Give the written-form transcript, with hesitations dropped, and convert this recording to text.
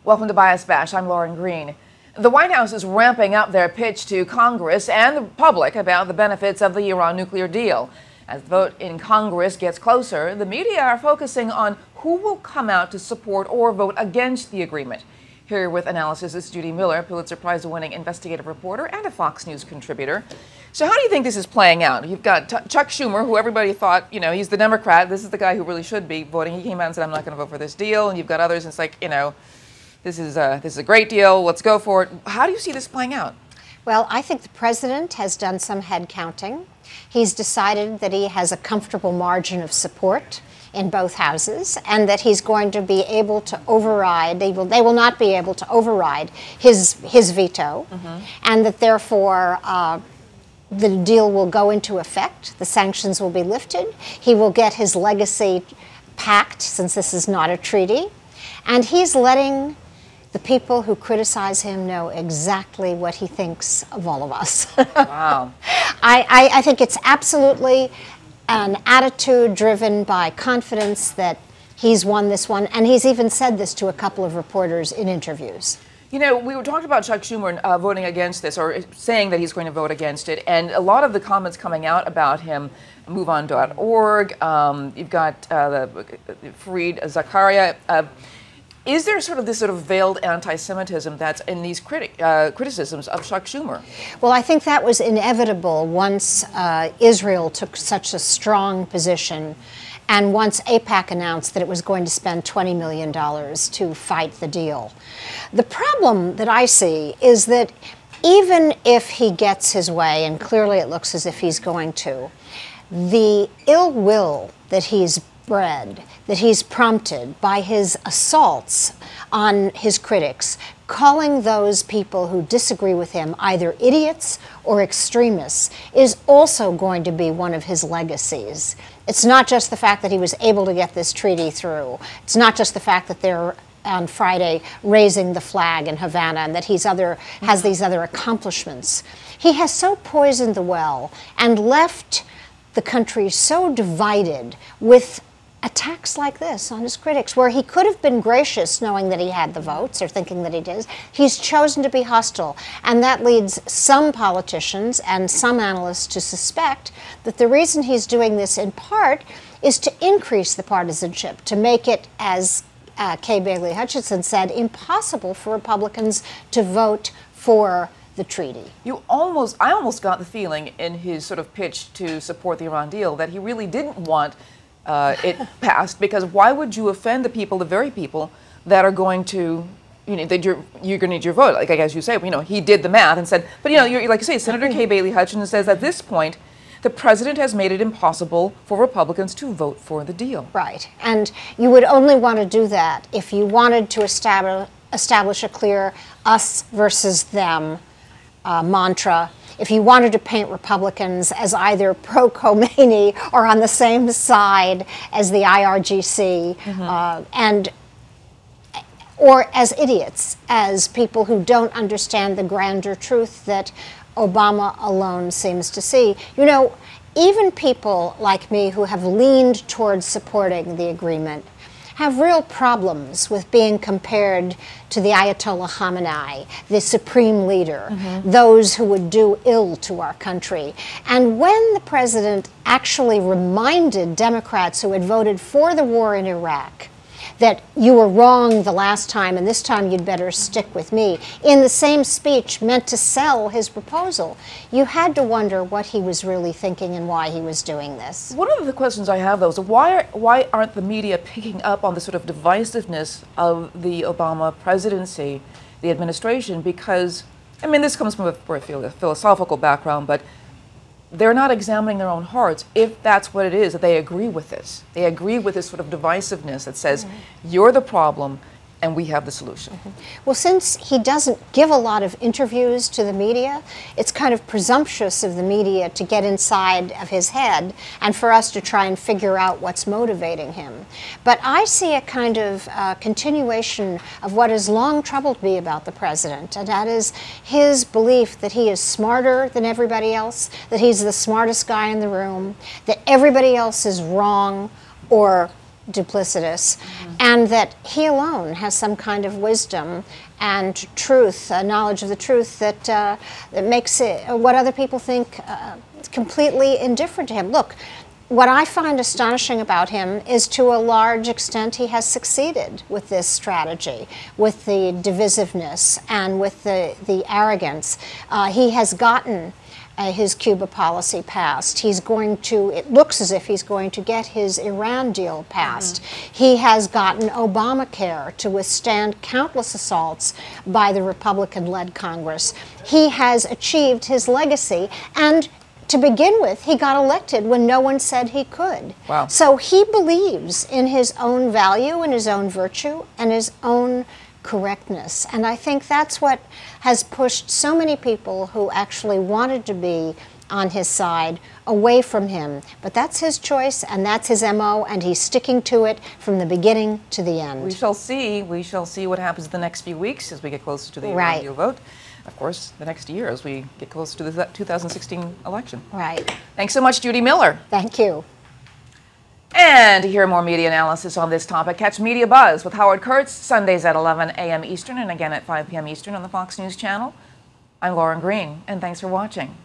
Welcome to Bias Bash. I'm Lauren Green. The White House is ramping up their pitch to Congress and the public about the benefits of the Iran nuclear deal. As the vote in Congress gets closer, the media are focusing on who will come out to support or vote against the agreement. Here with analysis is Judy Miller, Pulitzer Prize-winning investigative reporter and a Fox News contributor. So how do you think this is playing out? You've got Chuck Schumer, who everybody thought, he's the Democrat. This is the guy who really should be voting. He came out and said, I'm not going to vote for this deal. And you've got others, and it's like, this is a great deal. Let's go for it. How do you see this playing out? Well, I think the president has done some head counting. He's decided that he has a comfortable margin of support in both houses, and that he's going to be able to override, they will not be able to override his veto, and that therefore the deal will go into effect, the sanctions will be lifted, he will get his legacy packed, since this is not a treaty, and he's letting the people who criticize him know exactly what he thinks of all of us. Wow. I think it's absolutely an attitude driven by confidence that he's won this one, and he's even said this to a couple of reporters in interviews. We were talking about Chuck Schumer voting against this, or saying that he's going to vote against it, and a lot of the comments coming out about him, MoveOn.org, you've got Fareed Zakaria. Is there this veiled anti-Semitism that's in these criticisms of Chuck Schumer? Well, I think that was inevitable once Israel took such a strong position, and once AIPAC announced that it was going to spend $20 million to fight the deal. The problem that I see is that even if he gets his way, and clearly it looks as if he's going to, the ill will that he's bred, that he's prompted by his assaults on his critics, calling those people who disagree with him either idiots or extremists, is also going to be one of his legacies. It's not just the fact that he was able to get this treaty through. It's not just the fact that they're on Friday raising the flag in Havana and that has these other accomplishments. He has so poisoned the well and left the country so divided with attacks like this on his critics, where he could have been gracious knowing that he had the votes or thinking that he did. He's chosen to be hostile, and that leads some politicians and some analysts to suspect that the reason he's doing this in part is to increase the partisanship, to make it, as Kay Bailey Hutchinson said, impossible for Republicans to vote for the treaty. I almost got the feeling in his pitch to support the Iran deal that he really didn't want it passed, because why would you offend the people, the very people that are going to, that you're going to need your vote? Like, as you say, he did the math and said, but you're, like you say, Senator Kay Bailey Hutchinson says at this point, the president has made it impossible for Republicans to vote for the deal. Right, and you would only want to do that if you wanted to establish a clear us versus them mantra, if you wanted to paint Republicans as either pro-Khomeini or on the same side as the IRGC, or as idiots, as people who don't understand the grander truth that Obama alone seems to see. Even people like me who have leaned towards supporting the agreement have real problems with being compared to the Ayatollah Khamenei, the supreme leader, those who would do ill to our country. And when the president actually reminded Democrats who had voted for the war in Iraq that you were wrong the last time and this time you'd better stick with me, in the same speech meant to sell his proposal, you had to wonder what he was really thinking and why he was doing this. One of the questions I have, though, is why aren't the media picking up on the divisiveness of the Obama presidency, the administration? Because, this comes from a philosophical background, but they're not examining their own hearts if that's what it is, that they agree with this. They agree with this divisiveness that says, you're the problem and we have the solution. Well, since he doesn't give a lot of interviews to the media, it's kind of presumptuous of the media to get inside of his head and for us to try and figure out what's motivating him. But I see a kind of continuation of what has long troubled me about the president, and that is his belief that he is smarter than everybody else, that he's the smartest guy in the room, that everybody else is wrong or duplicitous, and that he alone has some kind of wisdom and truth, knowledge of the truth that makes it, what other people think completely indifferent to him. Look, what I find astonishing about him is, to a large extent, he has succeeded with this strategy, with the divisiveness and with the arrogance. He has gotten his Cuba policy passed. He's going to, it looks as if he's going to get his Iran deal passed. He has gotten Obamacare to withstand countless assaults by the Republican-led Congress. He has achieved his legacy, and to begin with, he got elected when no one said he could. Wow. So he believes in his own value and his own virtue and his own correctness. And I think that's what has pushed so many people who actually wanted to be on his side away from him. But that's his choice, and that's his MO, and he's sticking to it from the beginning to the end. We shall see. We shall see what happens the next few weeks as we get closer to the Right. vote. Of course, the next year as we get closer to the 2016 election. Right. Thanks so much, Judy Miller. Thank you. And to hear more media analysis on this topic, catch Media Buzz with Howard Kurtz, Sundays at 11 a.m. Eastern and again at 5 p.m. Eastern on the Fox News Channel. I'm Lauren Green, and thanks for watching.